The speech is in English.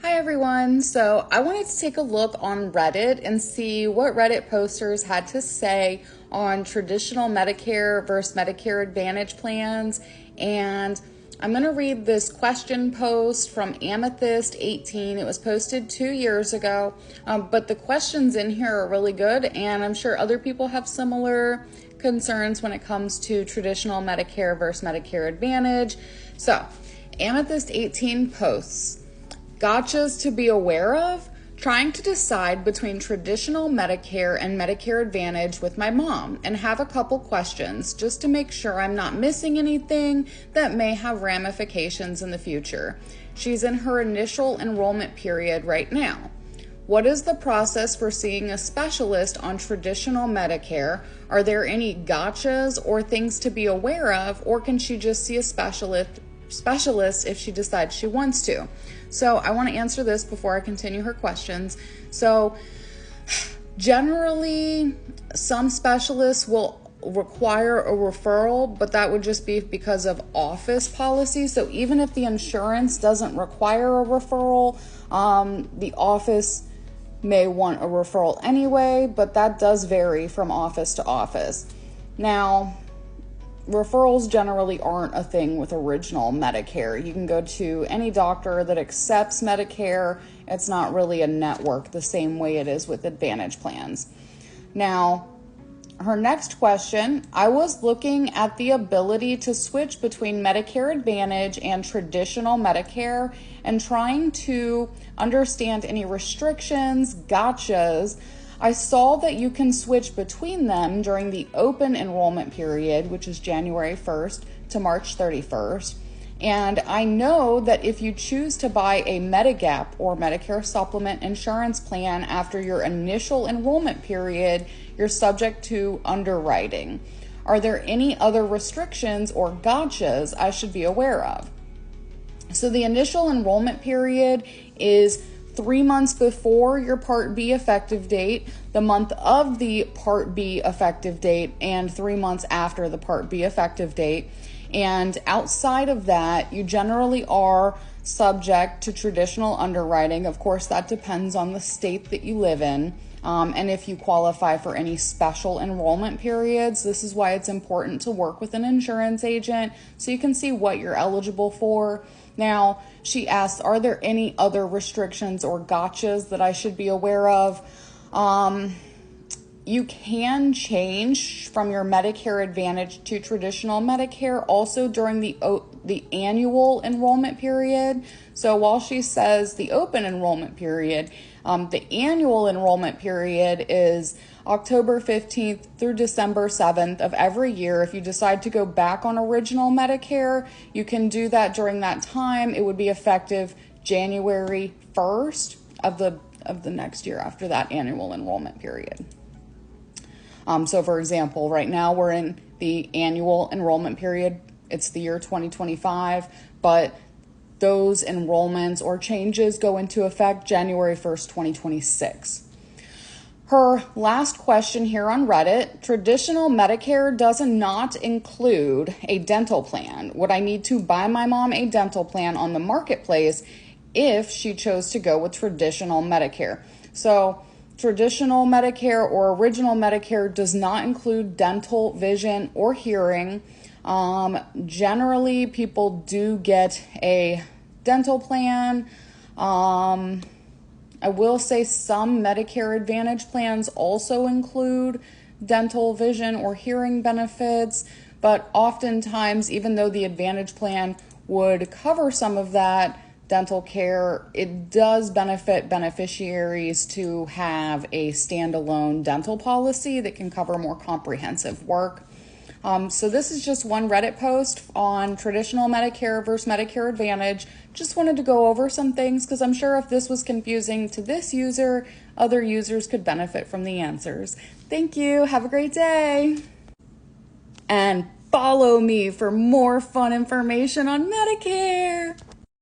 Hi everyone. So I wanted to take a look on Reddit and see what Reddit posters had to say on traditional Medicare versus Medicare Advantage plans. And I'm going to read this question post from Amethyst18. It was posted 2 years ago, but the questions in here are really good, and I'm sure other people have similar concerns when it comes to traditional Medicare versus Medicare Advantage. So Amethyst18 posts, gotchas to be aware of, trying to decide between traditional Medicare and Medicare Advantage with my mom, and have a couple questions just to make sure I'm not missing anything that may have ramifications in the future. She's in her initial enrollment period right now. What is the process for seeing a specialist on traditional Medicare? Are there any gotchas or things to be aware of, or can she just see a specialist if she decides she wants to? So I want to answer this before I continue her questions. So generally, some specialists will require a referral, but that would just be because of office policy. So even if the insurance doesn't require a referral, the office may want a referral anyway, but that does vary from office to office. Now, referrals generally aren't a thing with original Medicare. You can go to any doctor that accepts Medicare. It's not really a network the same way it is with Advantage plans. Now, her next question, I was looking at the ability to switch between Medicare Advantage and traditional Medicare and trying to understand any restrictions, gotchas. I saw that you can switch between them during the open enrollment period, which is January 1st to March 31st. And I know that if you choose to buy a Medigap or Medicare Supplement insurance plan after your initial enrollment period, you're subject to underwriting. Are there any other restrictions or gotchas I should be aware of? So the initial enrollment period is 3 months before your Part B effective date, the month of the Part B effective date, and 3 months after the Part B effective date. And outside of that, you generally are subject to traditional underwriting. Of course, that depends on the state that you live in, and if you qualify for any special enrollment periods. This is why it's important to work with an insurance agent so you can see what you're eligible for. Now, she asks, are there any other restrictions or gotchas that I should be aware of? You can change from your Medicare Advantage to traditional Medicare also during the annual enrollment period. So while she says the open enrollment period, the annual enrollment period is October 15th through December 7th of every year. If you decide to go back on original Medicare, you can do that during that time. It would be effective January 1st of the next year after that annual enrollment period. So for example, right now we're in the annual enrollment period. It's the year 2025, but those enrollments or changes go into effect January 1st, 2026. Her last question here on Reddit, traditional Medicare does not include a dental plan. Would I need to buy my mom a dental plan on the marketplace if she chose to go with traditional Medicare? So traditional Medicare or original Medicare does not include dental, vision, or hearing. Generally, people do get a dental plan. I will say some Medicare Advantage plans also include dental, vision, or hearing benefits, but oftentimes, even though the Advantage plan would cover some of that dental care, it does benefit beneficiaries to have a standalone dental policy that can cover more comprehensive work. So this is just one Reddit post on traditional Medicare versus Medicare Advantage. Just wanted to go over some things because I'm sure if this was confusing to this user, other users could benefit from the answers. Thank you. Have a great day. And follow me for more fun information on Medicare.